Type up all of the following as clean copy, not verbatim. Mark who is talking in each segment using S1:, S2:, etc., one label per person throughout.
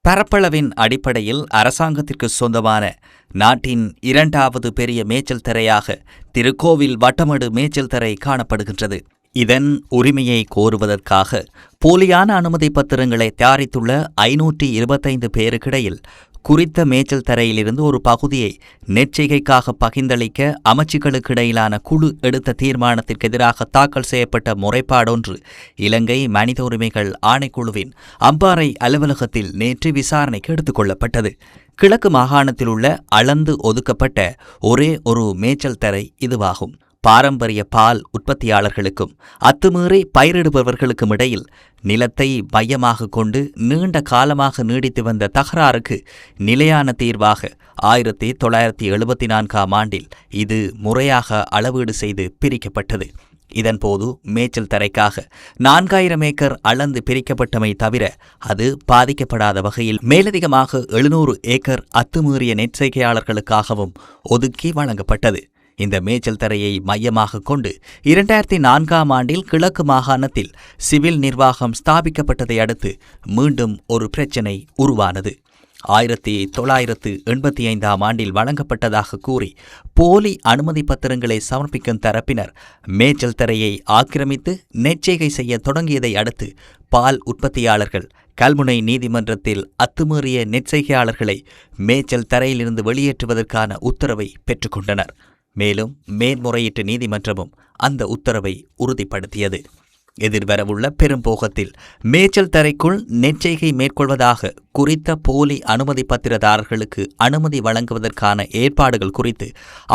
S1: பரப்பளவின் அடிப்படையில் அரசாங்கத்திற்கு சொந்தமான நாட்டின் இரண்டாவது பெரிய மேய்ச்சல் தரையாக திருக்கோவில் வட்டமடு மேய்ச்சல் தரை காணப்படுகின்றது. இதன் உரிமையை கோருவதற்காக போலியான அனுமதி பத்திரங்களை தயாரித்துள்ள 525 பேருக்கிடையில் குறித்த மேய்ச்சல் தரையிலிருந்து ஒரு பகுதியை நெற்செய்கைக்காக பகிர்ந்தளிக்க அமைச்சுக்களுக்கு இடையிலான குழு எடுத்த தீர்மானத்திற்கு எதிராக தாக்கல் செய்யப்பட்ட முறைப்பாடொன்று இலங்கை மனித உரிமைகள் ஆணைக்குழுவின் அம்பாறை அலுவலகத்தில் நேற்று விசாரணைக்கு எடுத்துக் கொள்ளப்பட்டது. கிழக்கு மாகாணத்தில் உள்ள அளந்து ஒதுக்கப்பட்ட ஒரே ஒரு மேய்ச்சல் தரை இதுவாகும். பாரம்பரிய பால் உற்பத்தியாளர்களுக்கும் அத்துமீறி பயிரிடுபவர்களுக்கும் இடையில் நிலத்தை மையமாக கொண்டு நீண்ட காலமாக நீடித்து வந்த தகராறுக்கு நிலையான தீர்வாக 1974ஆம் ஆண்டில் இது முறையாக அளவீடு செய்து பிரிக்கப்பட்டது. இதன்போது மேய்ச்சல் தரைக்காக 4000 ஏக்கர் அளந்து பிரிக்கப்பட்டமை தவிர அது பாதிக்கப்படாத வகையில் மேலதிகமாக 700 ஏக்கர் அத்துமீறிய நெற்செய்கையாளர்களுக்காகவும் ஒதுக்கி வழங்கப்பட்டது. இந்த மேய்ச்சல் தரையை மையமாக கொண்டு 2004ஆம் ஆண்டில் கிழக்கு மாகாணத்தில் சிவில் நிர்வாகம் ஸ்தாபிக்கப்பட்டதை அடுத்து மீண்டும் ஒரு பிரச்சினை உருவானது. 1985ஆம் ஆண்டில் வழங்கப்பட்டதாக கூறி போலி அனுமதி பத்திரங்களை சமர்ப்பிக்கும் தரப்பினர் மேய்ச்சல் தரையை ஆக்கிரமித்து நெற்செய்கை செய்ய தொடங்கியதை அடுத்து பால் உற்பத்தியாளர்கள் கல்முனை நீதிமன்றத்தில் அத்துமீறிய நெற்செய்கையாளர்களை மேய்ச்சல் தரையிலிருந்து வெளியேற்றுவதற்கான உத்தரவை பெற்றுக்கொண்டனர். மேலும் மேன்முறையீட்டு நீதிமன்றமும் அந்த உத்தரவை உறுதிப்படுத்தியது. எதிர்வரவுள்ள பெரும்போகத்தில் மேய்ச்சல் தரைக்குள் நெற்செய்கை மேற்கொள்வதாக குறித்த போலி அனுமதி பத்திரதாரர்களுக்கு அனுமதி வழங்குவதற்கான ஏற்பாடுகள் குறித்து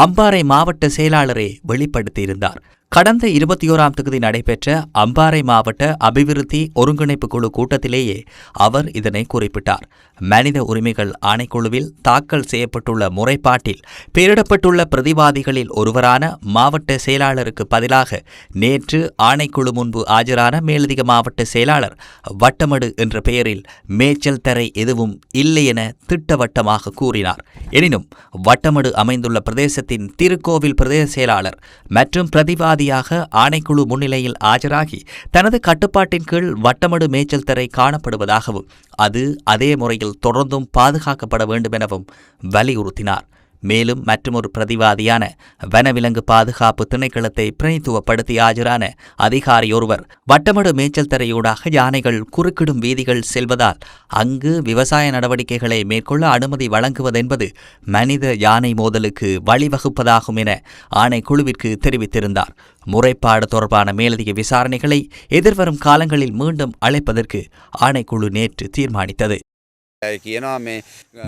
S1: அம்பாறை மாவட்ட செயலாளரே வெளிப்படுத்தியிருந்தார். கடந்த 21ஆம் தேதி நடைபெற்ற அம்பாறை மாவட்ட அபிவிருத்தி ஒருங்கிணைப்பு குழு கூட்டத்திலேயே அவர் இதனை குறிப்பிட்டார். மனித உரிமைகள் ஆணைக்குழுவில் தாக்கல் செய்யப்பட்டுள்ள முறைப்பாட்டில் பெயரிடப்பட்டுள்ள பிரதிவாதிகளில் ஒருவரான மாவட்ட செயலாளருக்கு பதிலாக நேற்று ஆணைக்குழு முன்பு ஆஜரான மேலதிக மாவட்ட செயலாளர் வட்டமடு என்ற பெயரில் மேய்ச்சல் தரை எதுவும் இல்லை என திட்டவட்டமாக கூறினார். எனினும் வட்டமடு அமைந்துள்ள பிரதேசத்தின் திருக்கோவில் பிரதேச செயலாளர் மற்றும் பிரதிவாதி ஆணைக்குழு முன்னிலையில் ஆஜராகி தனது கட்டுப்பாட்டின் கீழ் வட்டமடு மேய்ச்சல் தரை காணப்படுவதாகவும் அது அதே முறையில் தொடர்ந்தும் பாதுகாக்கப்பட வேண்டும் எனவும் வலியுறுத்தினார். மேலும் மற்றொரு பிரதிவாதியான வனவிலங்கு பாதுகாப்பு திணைக்களத்தை பிரதித்துவப்படுத்தி ஆஜரான அதிகாரியொருவர் வட்டமடு மேய்ச்சல் தரையூடாக யானைகள் குறுக்கிடும் வீதிகள் செல்வதால் அங்கு விவசாய நடவடிக்கைகளை மேற்கொள்ள அனுமதி வழங்குவதென்பது மனித யானை மோதலுக்கு வழிவகுப்பதாகும் என ஆணைக்குழுவிற்கு தெரிவித்திருந்தார். முறைப்பாடு தொடர்பான மேலதிக விசாரணைகளை எதிர்வரும் காலங்களில் மீண்டும் அழைப்பதற்கு ஆணைக்குழு நேற்று தீர்மானித்தது.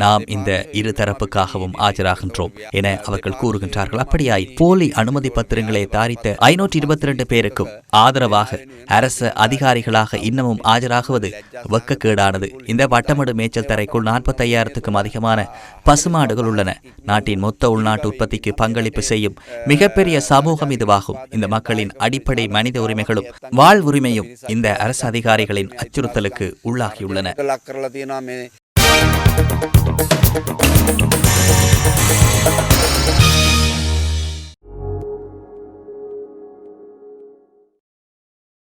S1: நாம் இந்த இரு தரப்புக்காகவும் ஆஜராகின்றோம் என அவர்கள் கூறுகின்றார்கள். அப்படியாய் போலி அனுமதி பத்திரங்களை தயாரித்த 522 பேருக்கும் ஆதரவாக அரசு அதிகாரிகளாக இன்னமும் ஆஜராகுவது வெட்கக்கேடானது. இந்த வட்டமடு மேய்ச்சல் தரைக்குள் 45,000க்கும் அதிகமான பசுமாடுகள் உள்ளன. நாட்டின் மொத்த உள்நாட்டு உற்பத்திக்கு பங்களிப்பு செய்யும் மிகப்பெரிய சமூகம் இதுவாகும். இந்த மக்களின் அடிப்படை மனித உரிமைகளும் வாழ்வுரிமையும் இந்த அரசு அதிகாரிகளின் அச்சுறுத்தலுக்கு உள்ளாகியுள்ளன.